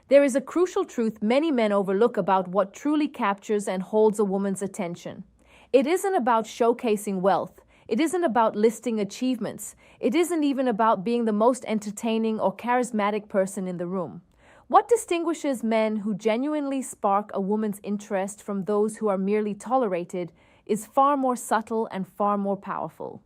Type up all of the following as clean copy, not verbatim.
There is a crucial truth many men overlook about what truly captures and holds a woman's attention. It isn't about showcasing wealth. It isn't about listing achievements. It isn't even about being the most entertaining or charismatic person in the room. What distinguishes men who genuinely spark a woman's interest from those who are merely tolerated is far more subtle and far more powerful.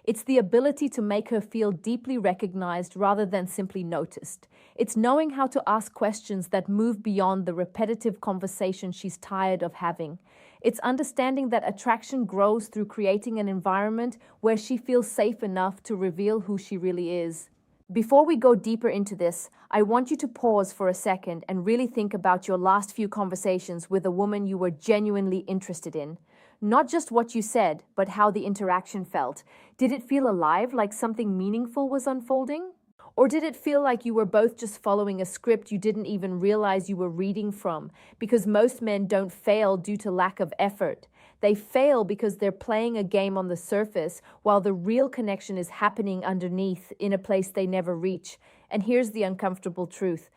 It's the ability to make her feel deeply recognized rather than simply noticed. It's knowing how to ask questions that move beyond the repetitive conversation she's tired of having. It's understanding that attraction grows through creating an environment where she feels safe enough to reveal who she really is. Before we go deeper into this, I want you to pause for a second and really think about your last few conversations with a woman you were genuinely interested in. Not just what you said, but how the interaction felt. Did it feel alive, like something meaningful was unfolding? Or did it feel like you were both just following a script you didn't even realize you were reading from? Because most men don't fail due to lack of effort. They fail because they're playing a game on the surface while the real connection is happening underneath in a place they never reach. And here's the uncomfortable truth.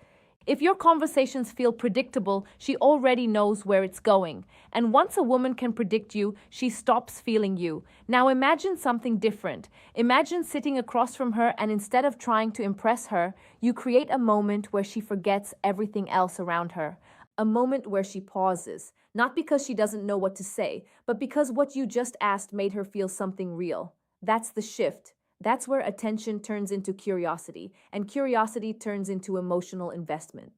If your conversations feel predictable, she already knows where it's going. And once a woman can predict you, she stops feeling you. Now imagine something different. Imagine sitting across from her and instead of trying to impress her, you create a moment where she forgets everything else around her. A moment where she pauses, not because she doesn't know what to say, but because what you just asked made her feel something real. That's the shift. That's where attention turns into curiosity, and curiosity turns into emotional investment.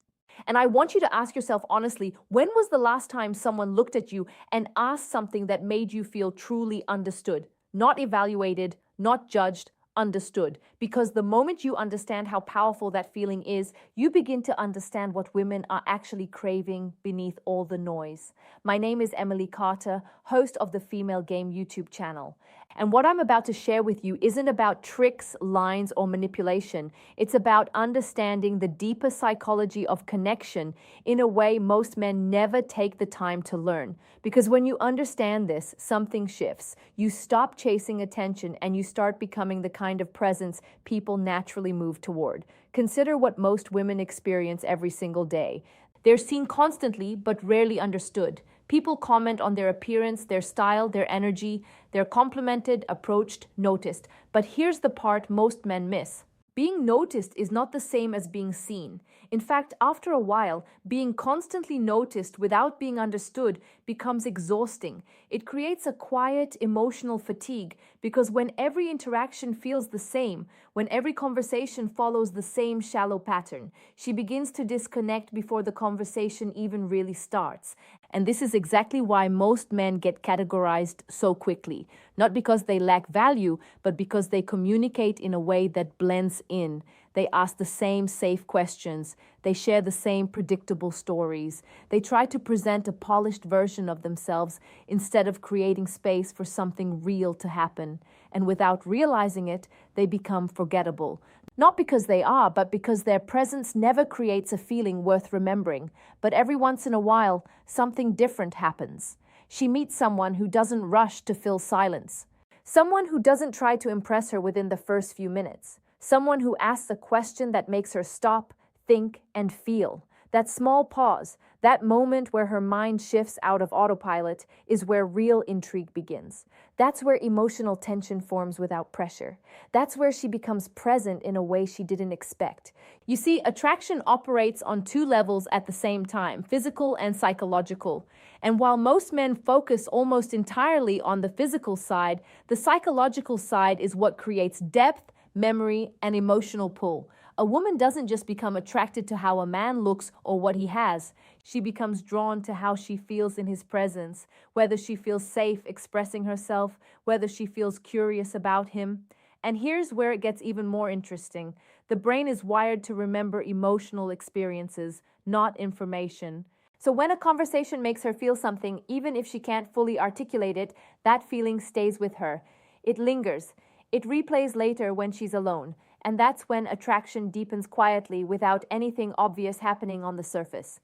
And I want you to ask yourself honestly, when was the last time someone looked at you and asked something that made you feel truly understood? Not evaluated, not judged, understood. Because the moment you understand how powerful that feeling is, you begin to understand what women are actually craving beneath all the noise. My name is Emily Carter, host of the Female Game YouTube channel. And what I'm about to share with you isn't about tricks, lines, or manipulation. It's about understanding the deeper psychology of connection in a way most men never take the time to learn. Because when you understand this, something shifts. You stop chasing attention and you start becoming the kind of presence people naturally move toward. Consider what most women experience every single day. They're seen constantly, but rarely understood. People comment on their appearance, their style, their energy. They're complimented, approached, noticed. But here's the part most men miss. Being noticed is not the same as being seen. In fact, after a while, being constantly noticed without being understood becomes exhausting. It creates a quiet, emotional fatigue because when every interaction feels the same, when every conversation follows the same shallow pattern, she begins to disconnect before the conversation even really starts. And this is exactly why most men get categorized so quickly. Not because they lack value, but because they communicate in a way that blends in. They ask the same safe questions. They share the same predictable stories. They try to present a polished version of themselves instead of creating space for something real to happen. And without realizing it, they become forgettable. Not because they are, but because their presence never creates a feeling worth remembering. But every once in a while, something different happens. She meets someone who doesn't rush to fill silence. Someone who doesn't try to impress her within the first few minutes. Someone who asks a question that makes her stop, think, and feel. That small pause, that moment where her mind shifts out of autopilot, is where real intrigue begins. That's where emotional tension forms without pressure. That's where she becomes present in a way she didn't expect. You see, attraction operates on two levels at the same time, physical and psychological. And while most men focus almost entirely on the physical side, the psychological side is what creates depth, memory, and emotional pull. A woman doesn't just become attracted to how a man looks or what he has. She becomes drawn to how she feels in his presence, whether she feels safe expressing herself, whether she feels curious about him. And here's where it gets even more interesting. The brain is wired to remember emotional experiences, not information. So when a conversation makes her feel something, even if she can't fully articulate it, that feeling stays with her. It lingers. It replays later when she's alone. And that's when attraction deepens quietly without anything obvious happening on the surface.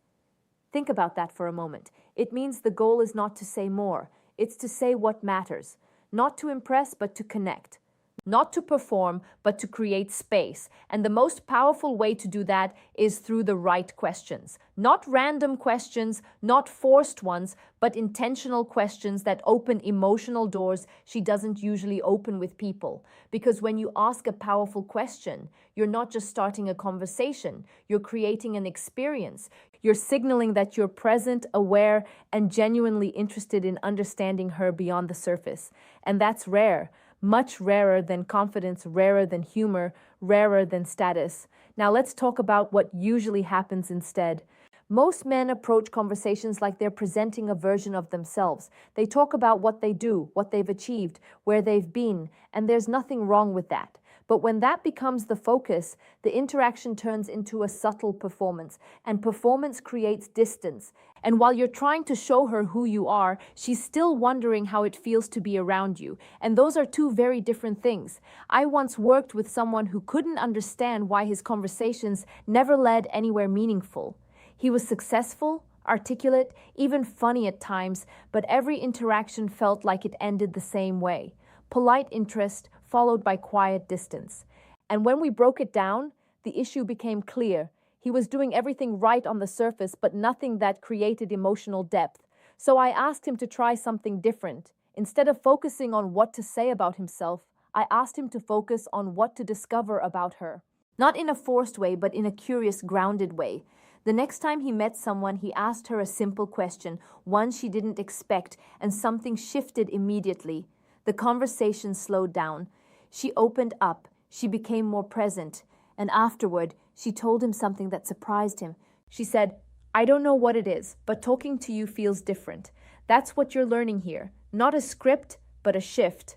Think about that for a moment. It means the goal is not to say more. It's to say what matters. Not to impress, but to connect. not to perform, but to create space. And the most powerful way to do that is through the right questions. Not random questions, not forced ones, but intentional questions that open emotional doors she doesn't usually open with people. Because when you ask a powerful question, you're not just starting a conversation, you're creating an experience. You're signaling that you're present, aware, and genuinely interested in understanding her beyond the surface. And that's rare. Much rarer than confidence, rarer than humor, rarer than status. Now let's talk about what usually happens instead. Most men approach conversations like they're presenting a version of themselves. They talk about what they do, what they've achieved, where they've been, and there's nothing wrong with that. But when that becomes the focus, the interaction turns into a subtle performance, and performance creates distance. And while you're trying to show her who you are, she's still wondering how it feels to be around you. And those are two very different things. I once worked with someone who couldn't understand why his conversations never led anywhere meaningful. He was successful, articulate, even funny at times, but every interaction felt like it ended the same way. Polite interest followed by quiet distance. And when we broke it down, the issue became clear. He was doing everything right on the surface, but nothing that created emotional depth. So I asked him to try something different. Instead of focusing on what to say about himself, I asked him to focus on what to discover about her. Not in a forced way, but in a curious, grounded way. The next time he met someone, he asked her a simple question, one she didn't expect, and something shifted immediately. The conversation slowed down. She opened up. She became more present. And afterward, she told him something that surprised him. She said, "I don't know what it is, but talking to you feels different. That's what you're learning here. Not a script, but a shift."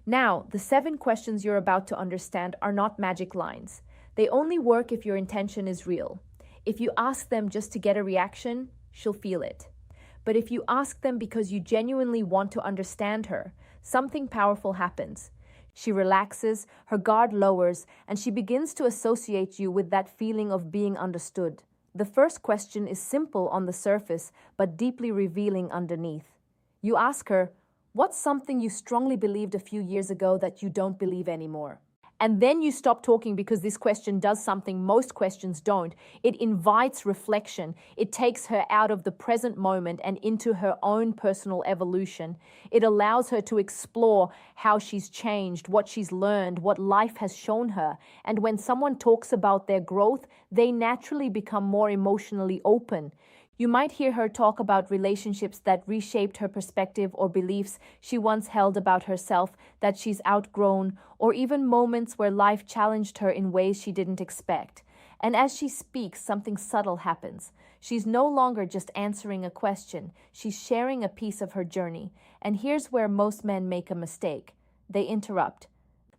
Now, the 7 questions you're about to understand are not magic lines. They only work if your intention is real. If you ask them just to get a reaction, she'll feel it. But if you ask them because you genuinely want to understand her, something powerful happens. She relaxes, her guard lowers, and she begins to associate you with that feeling of being understood. The first question is simple on the surface, but deeply revealing underneath. You ask her, "What's something you strongly believed a few years ago that you don't believe anymore?" And then you stop talking because this question does something most questions don't. It invites reflection. It takes her out of the present moment and into her own personal evolution. It allows her to explore how she's changed, what she's learned, what life has shown her. And when someone talks about their growth, they naturally become more emotionally open. You might hear her talk about relationships that reshaped her perspective or beliefs she once held about herself that she's outgrown, or even moments where life challenged her in ways she didn't expect. And as she speaks, something subtle happens. She's no longer just answering a question, she's sharing a piece of her journey. And here's where most men make a mistake. They interrupt.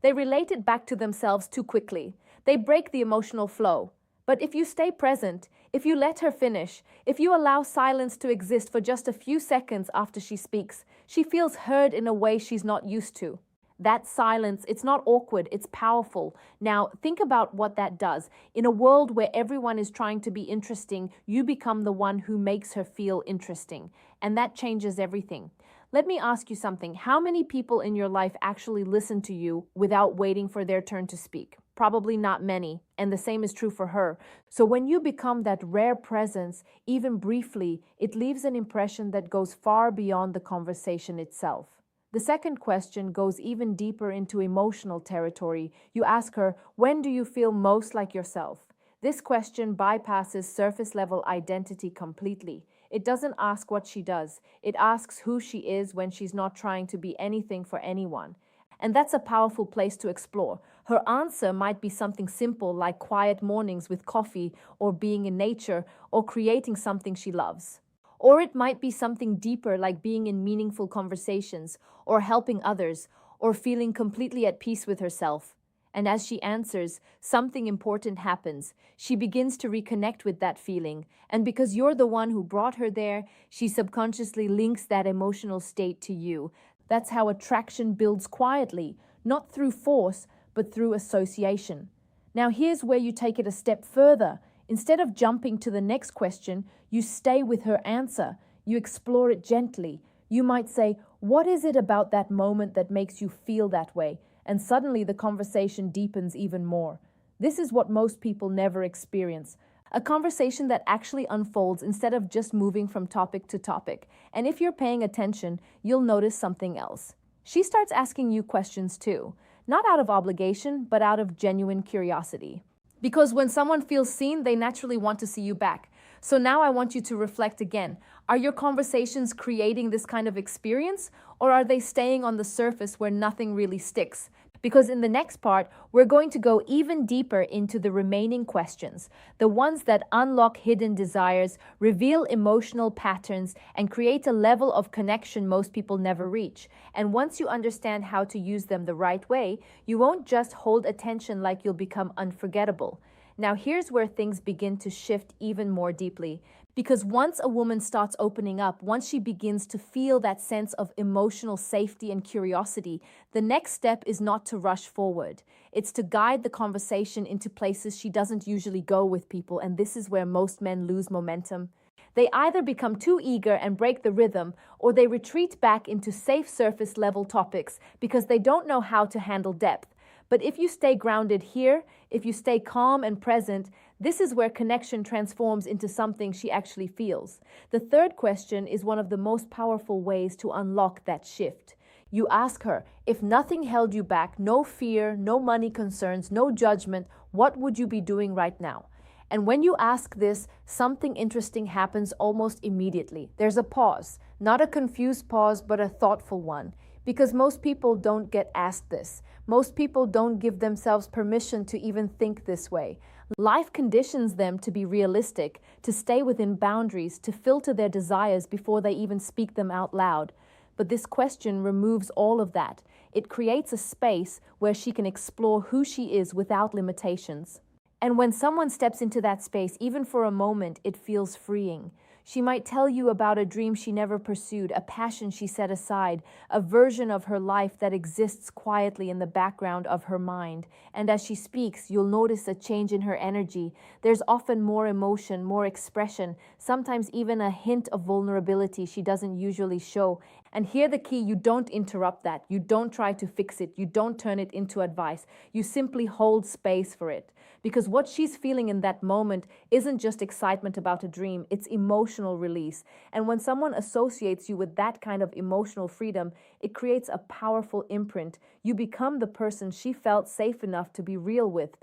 They relate it back to themselves too quickly. They break the emotional flow. But if you stay present, if you let her finish, if you allow silence to exist for just a few seconds after she speaks, she feels heard in a way she's not used to. That silence, it's not awkward, it's powerful. Now, think about what that does. In a world where everyone is trying to be interesting, you become the one who makes her feel interesting. And that changes everything. Let me ask you something. How many people in your life actually listen to you without waiting for their turn to speak? Probably not many, and the same is true for her. So when you become that rare presence, even briefly, it leaves an impression that goes far beyond the conversation itself. The second question goes even deeper into emotional territory. You ask her, "When do you feel most like yourself?" This question bypasses surface-level identity completely. It doesn't ask what she does. It asks who she is when she's not trying to be anything for anyone. And that's a powerful place to explore. Her answer might be something simple like quiet mornings with coffee, or being in nature, or creating something she loves. Or it might be something deeper like being in meaningful conversations, or helping others, or feeling completely at peace with herself. And as she answers, something important happens. She begins to reconnect with that feeling. And because you're the one who brought her there, she subconsciously links that emotional state to you. That's how attraction builds quietly, not through force, but through association. Now here's where you take it a step further. Instead of jumping to the next question, you stay with her answer. You explore it gently. You might say, "What is it about that moment that makes you feel that way?" and suddenly the conversation deepens even more. This is what most people never experience. A conversation that actually unfolds instead of just moving from topic to topic. And if you're paying attention, you'll notice something else. She starts asking you questions too, not out of obligation, but out of genuine curiosity. Because when someone feels seen, they naturally want to see you back. So now I want you to reflect again. Are your conversations creating this kind of experience, or are they staying on the surface where nothing really sticks? Because in the next part, we're going to go even deeper into the remaining questions, the ones that unlock hidden desires, reveal emotional patterns, and create a level of connection most people never reach. And once you understand how to use them the right way, you won't just hold attention like you'll become unforgettable. Now, here's where things begin to shift even more deeply. Because once a woman starts opening up, once she begins to feel that sense of emotional safety and curiosity, the next step is not to rush forward. It's to guide the conversation into places she doesn't usually go with people, and this is where most men lose momentum. They either become too eager and break the rhythm, or they retreat back into safe surface level topics because they don't know how to handle depth. But if you stay grounded here, if you stay calm and present, this is where connection transforms into something she actually feels. The third question is one of the most powerful ways to unlock that shift. You ask her, if nothing held you back, no fear, no money concerns, no judgment, what would you be doing right now? And when you ask this, something interesting happens almost immediately. There's a pause, not a confused pause, but a thoughtful one. Because most people don't get asked this. Most people don't give themselves permission to even think this way. Life conditions them to be realistic, to stay within boundaries, to filter their desires before they even speak them out loud. But this question removes all of that. It creates a space where she can explore who she is without limitations. And when someone steps into that space, even for a moment, it feels freeing. She might tell you about a dream she never pursued, a passion she set aside, a version of her life that exists quietly in the background of her mind. And as she speaks, you'll notice a change in her energy. There's often more emotion, more expression, sometimes even a hint of vulnerability she doesn't usually show. And here the key, you don't interrupt that. You don't try to fix it. You don't turn it into advice. You simply hold space for it. Because what she's feeling in that moment isn't just excitement about a dream, it's emotional release. And when someone associates you with that kind of emotional freedom, it creates a powerful imprint. You become the person she felt safe enough to be real with.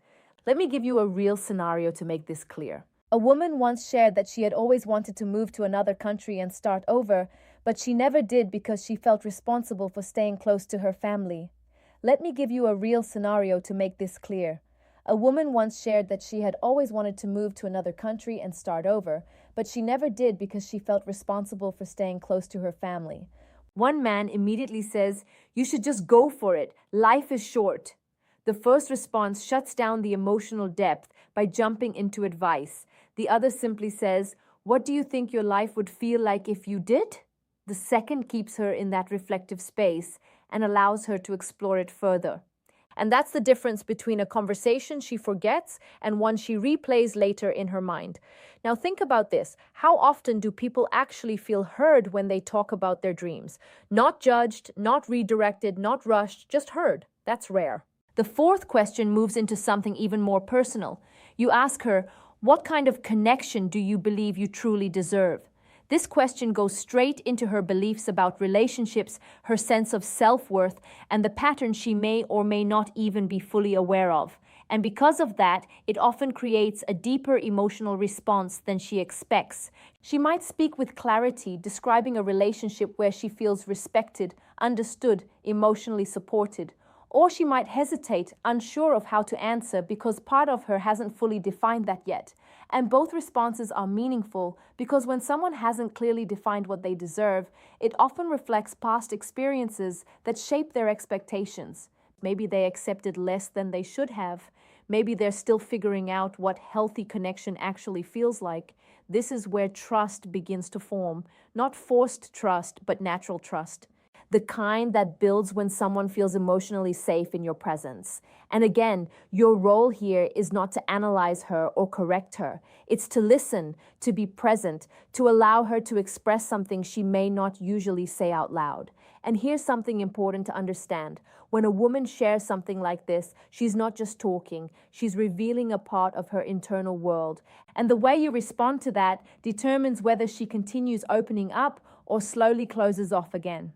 Let me give you a real scenario to make this clear. A woman once shared that she had always wanted to move to another country and start over, but she never did because she felt responsible for staying close to her family. Let me give you a real scenario to make this clear. A woman once shared that she had always wanted to move to another country and start over, but she never did because she felt responsible for staying close to her family. One man immediately says, "You should just go for it. Life is short." The first response shuts down the emotional depth by jumping into advice. The other simply says, "What do you think your life would feel like if you did?" The second keeps her in that reflective space and allows her to explore it further. And that's the difference between a conversation she forgets and one she replays later in her mind. Now think about this. How often do people actually feel heard when they talk about their dreams? Not judged, not redirected, not rushed, just heard. That's rare. The fourth question moves into something even more personal. You ask her, what kind of connection do you believe you truly deserve? This question goes straight into her beliefs about relationships, her sense of self-worth, and the patterns she may or may not even be fully aware of. And because of that, it often creates a deeper emotional response than she expects. She might speak with clarity, describing a relationship where she feels respected, understood, emotionally supported. Or she might hesitate, unsure of how to answer because part of her hasn't fully defined that yet. And both responses are meaningful because when someone hasn't clearly defined what they deserve, it often reflects past experiences that shape their expectations. Maybe they accepted less than they should have. Maybe they're still figuring out what healthy connection actually feels like. This is where trust begins to form. Not forced trust, but natural trust. the kind that builds when someone feels emotionally safe in your presence. And again, your role here is not to analyze her or correct her. It's to listen, to be present, to allow her to express something she may not usually say out loud. And here's something important to understand. When a woman shares something like this, she's not just talking, she's revealing a part of her internal world. And the way you respond to that determines whether she continues opening up or slowly closes off again.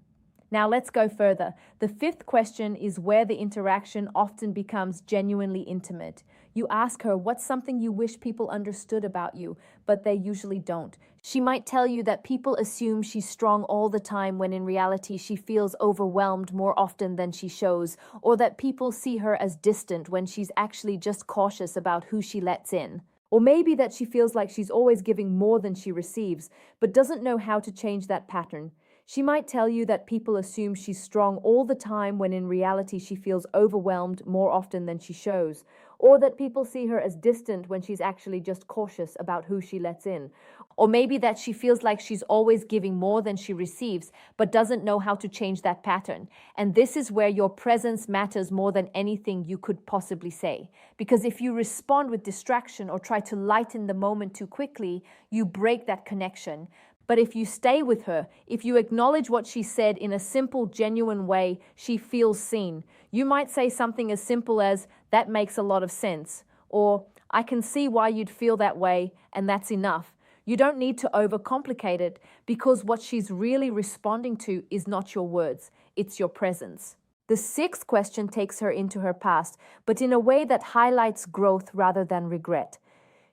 Now let's go further. The fifth question is where the interaction often becomes genuinely intimate. You ask her what's something you wish people understood about you, but they usually don't. She might tell you that people assume she's strong all the time when in reality she feels overwhelmed more often than she shows, or that people see her as distant when she's actually just cautious about who she lets in. Or maybe that she feels like she's always giving more than she receives, but doesn't know how to change that pattern. She might tell you that people assume she's strong all the time when in reality she feels overwhelmed more often than she shows, or that people see her as distant when she's actually just cautious about who she lets in. Or maybe that she feels like she's always giving more than she receives, but doesn't know how to change that pattern. And this is where your presence matters more than anything you could possibly say. Because if you respond with distraction or try to lighten the moment too quickly, you break that connection. But if you stay with her, if you acknowledge what she said in a simple, genuine way, she feels seen. You might say something as simple as, "That makes a lot of sense," or "I can see why you'd feel that way, and that's enough." You don't need to overcomplicate it, because what she's really responding to is not your words, it's your presence. The sixth question takes her into her past, but in a way that highlights growth rather than regret.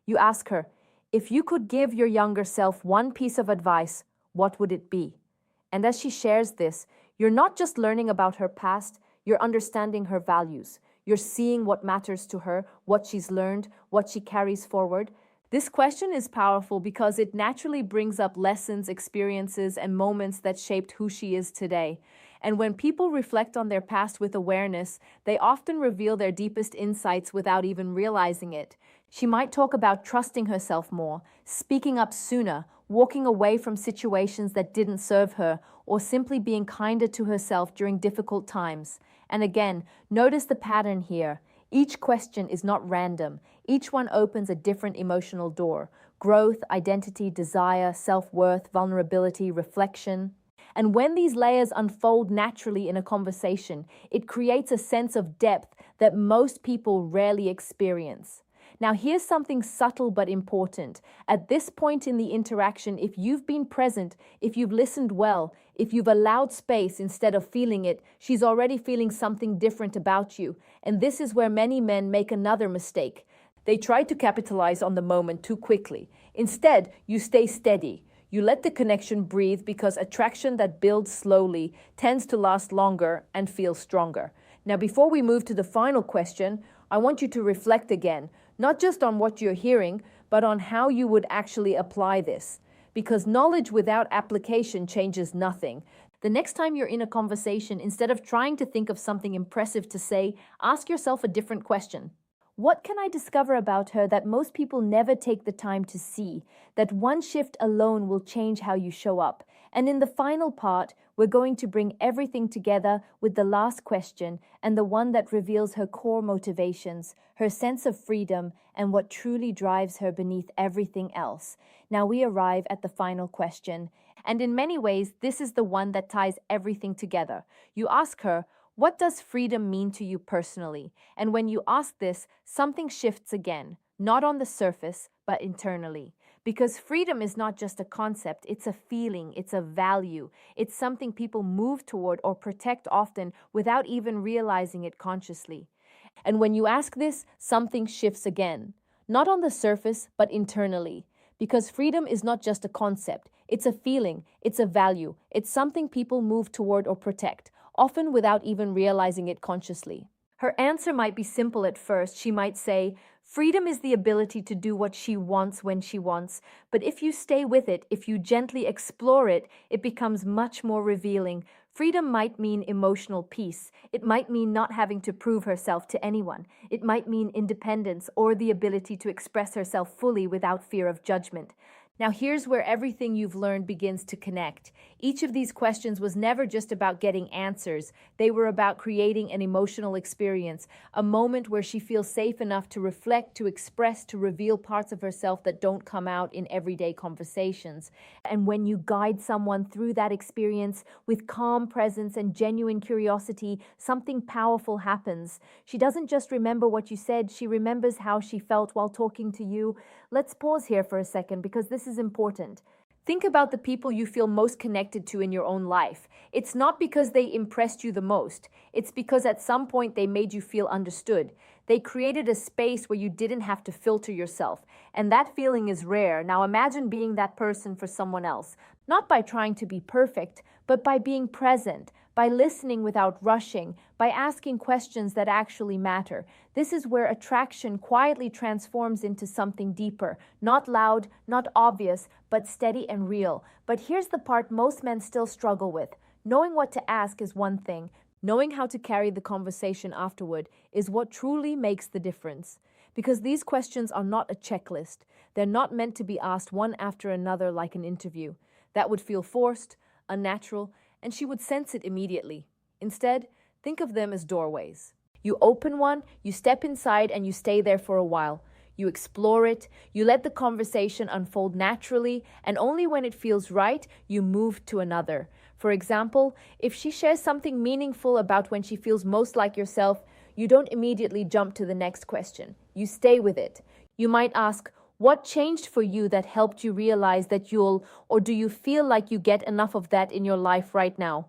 You ask her, if you could give your younger self one piece of advice, what would it be? And as she shares this, you're not just learning about her past, you're understanding her values. You're seeing what matters to her, what she's learned, what she carries forward. This question is powerful because it naturally brings up lessons, experiences, and moments that shaped who she is today. And when people reflect on their past with awareness, they often reveal their deepest insights without even realizing it. She might talk about trusting herself more, speaking up sooner, walking away from situations that didn't serve her, or simply being kinder to herself during difficult times. And again, notice the pattern here. Each question is not random. Each one opens a different emotional door. Growth, identity, desire, self-worth, vulnerability, reflection. And when these layers unfold naturally in a conversation, it creates a sense of depth that most people rarely experience. Now, here's something subtle but important. At this point in the interaction, if you've been present, if you've listened well, if you've allowed space instead of feeling it, she's already feeling something different about you. And this is where many men make another mistake. They try to capitalize on the moment too quickly. Instead, you stay steady. You let the connection breathe because attraction that builds slowly tends to last longer and feel stronger. Now, before we move to the final question, I want you to reflect again, not just on what you're hearing, but on how you would actually apply this. Because knowledge without application changes nothing. The next time you're in a conversation, instead of trying to think of something impressive to say, ask yourself a different question. What can I discover about her that most people never take the time to see? That one shift alone will change how you show up. And in the final part, we're going to bring everything together with the last question and the one that reveals her core motivations, her sense of freedom, and what truly drives her beneath everything else. Now we arrive at the final question. And in many ways, this is the one that ties everything together. You ask her, what does freedom mean to you personally? And when you ask this, something shifts again, not on the surface, but internally. Because freedom is not just a concept, it's a feeling, it's a value. It's something people move toward or protect often without even realizing it consciously. And when you ask this, something shifts again, not on the surface, but internally. Because freedom is not just a concept, it's a feeling, it's a value, it's something people move toward or protect, often without even realizing it consciously. Her answer might be simple at first. She might say, freedom is the ability to do what she wants when she wants, but if you stay with it, if you gently explore it, it becomes much more revealing. Freedom might mean emotional peace. It might mean not having to prove herself to anyone. It might mean independence or the ability to express herself fully without fear of judgment. Now, here's where everything you've learned begins to connect. Each of these questions was never just about getting answers. They were about creating an emotional experience, a moment where she feels safe enough to reflect, to express, to reveal parts of herself that don't come out in everyday conversations. And when you guide someone through that experience with calm presence and genuine curiosity, something powerful happens. She doesn't just remember what you said, she remembers how she felt while talking to you. Let's pause here for a second because this is important. Think about the people you feel most connected to in your own life. It's not because they impressed you the most. It's because at some point they made you feel understood. They created a space where you didn't have to filter yourself. And that feeling is rare. Now imagine being that person for someone else. Not by trying to be perfect, but by being present, by listening without rushing, by asking questions that actually matter. This is where attraction quietly transforms into something deeper, not loud, not obvious, but steady and real. But here's the part most men still struggle with. Knowing what to ask is one thing. Knowing how to carry the conversation afterward is what truly makes the difference. Because these questions are not a checklist. They're not meant to be asked one after another like an interview. That would feel forced, unnatural, and she would sense it immediately. Instead, think of them as doorways. You open one, you step inside, and you stay there for a while. You explore it, you let the conversation unfold naturally, and only when it feels right, you move to another. For example, if she shares something meaningful about when she feels most like yourself, you don't immediately jump to the next question. You stay with it. You might ask, what changed for you that helped you realize that or do you feel like you get enough of that in your life right now?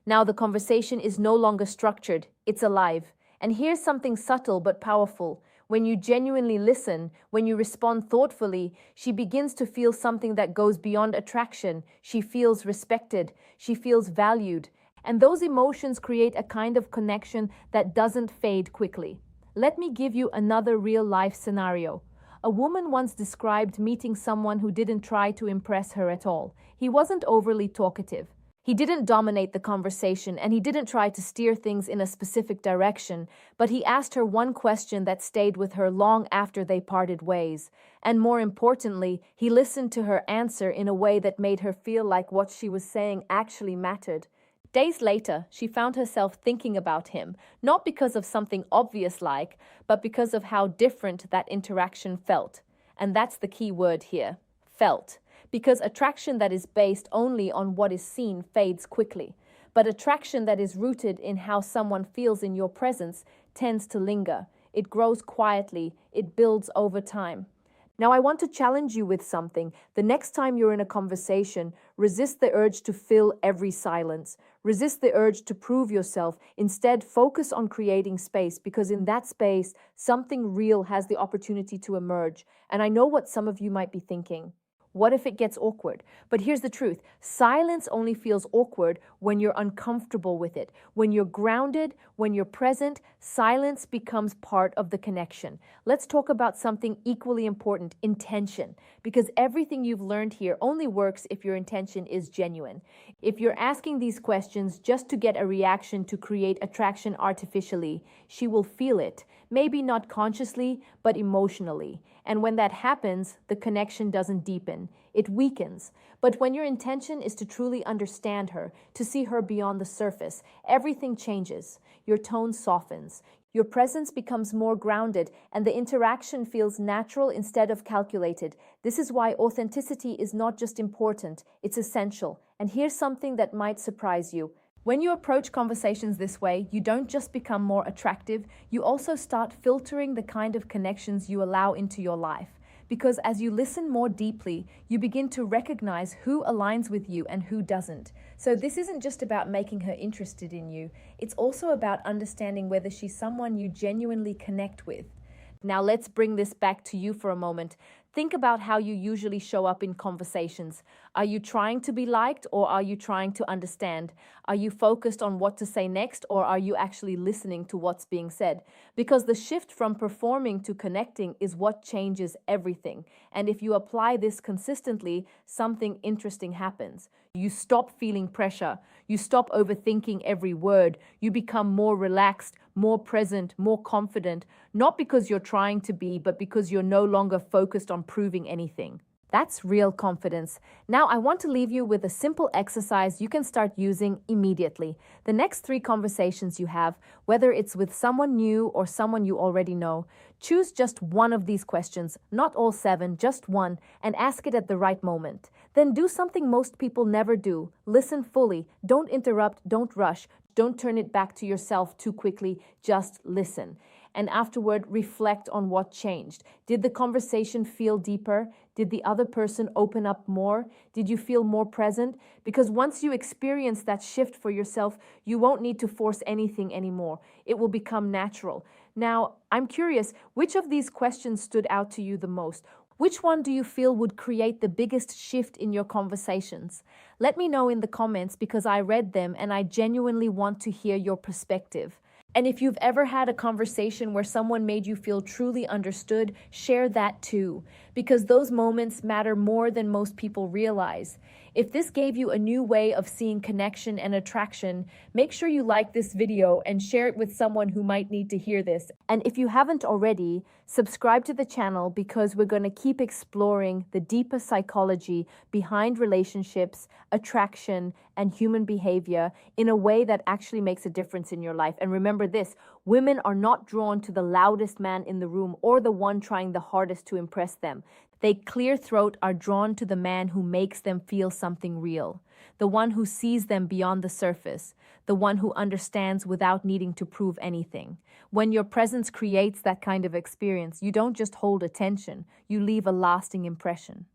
Now the conversation is no longer structured, it's alive. And here's something subtle but powerful. When you genuinely listen, when you respond thoughtfully, she begins to feel something that goes beyond attraction. She feels respected, she feels valued. And those emotions create a kind of connection that doesn't fade quickly. Let me give you another real-life scenario. A woman once described meeting someone who didn't try to impress her at all. He wasn't overly talkative. He didn't dominate the conversation, and he didn't try to steer things in a specific direction, but he asked her one question that stayed with her long after they parted ways. And more importantly, he listened to her answer in a way that made her feel like what she was saying actually mattered. Days later, she found herself thinking about him, not because of something obvious but because of how different that interaction felt. And that's the key word here, felt. Because attraction that is based only on what is seen fades quickly. But attraction that is rooted in how someone feels in your presence tends to linger. It grows quietly, it builds over time. Now, I want to challenge you with something. The next time you're in a conversation, resist the urge to fill every silence. Resist the urge to prove yourself. Instead, focus on creating space, because in that space, something real has the opportunity to emerge. And I know what some of you might be thinking. What if it gets awkward? But here's the truth. Silence only feels awkward when you're uncomfortable with it. When you're grounded, when you're present, silence becomes part of the connection. Let's talk about something equally important, intention. Because everything you've learned here only works if your intention is genuine. If you're asking these questions just to get a reaction to create attraction artificially, she will feel it. Maybe not consciously, but emotionally. And when that happens, the connection doesn't deepen. It weakens. But when your intention is to truly understand her, to see her beyond the surface, everything changes. Your tone softens. Your presence becomes more grounded, and the interaction feels natural instead of calculated. This is why authenticity is not just important, it's essential. And here's something that might surprise you. When you approach conversations this way, you don't just become more attractive, you also start filtering the kind of connections you allow into your life. Because as you listen more deeply, you begin to recognize who aligns with you and who doesn't. So this isn't just about making her interested in you, it's also about understanding whether she's someone you genuinely connect with. Now let's bring this back to you for a moment. Think about how you usually show up in conversations. Are you trying to be liked, or are you trying to understand? Are you focused on what to say next, or are you actually listening to what's being said? Because the shift from performing to connecting is what changes everything. And if you apply this consistently, something interesting happens. You stop feeling pressure. You stop overthinking every word. You become more relaxed, more present, more confident, not because you're trying to be, but because you're no longer focused on proving anything. That's real confidence. Now, I want to leave you with a simple exercise you can start using immediately. The next 3 conversations you have, whether it's with someone new or someone you already know, choose just one of these questions, not all 7, just one, and ask it at the right moment. Then do something most people never do. Listen fully. Don't interrupt, don't rush, don't turn it back to yourself too quickly. Just listen. And afterward, reflect on what changed. Did the conversation feel deeper? Did the other person open up more? Did you feel more present? Because once you experience that shift for yourself, you won't need to force anything anymore. It will become natural. Now, I'm curious, which of these questions stood out to you the most? Which one do you feel would create the biggest shift in your conversations? Let me know in the comments because I read them and I genuinely want to hear your perspective. And if you've ever had a conversation where someone made you feel truly understood, share that too, because those moments matter more than most people realize. If this gave you a new way of seeing connection and attraction, make sure you like this video and share it with someone who might need to hear this. And if you haven't already, subscribe to the channel because we're going to keep exploring the deeper psychology behind relationships, attraction, and human behavior in a way that actually makes a difference in your life. And remember this, women are not drawn to the loudest man in the room or the one trying the hardest to impress them. They clear throat are drawn to the man who makes them feel something real, the one who sees them beyond the surface, the one who understands without needing to prove anything. When your presence creates that kind of experience, you don't just hold attention, you leave a lasting impression.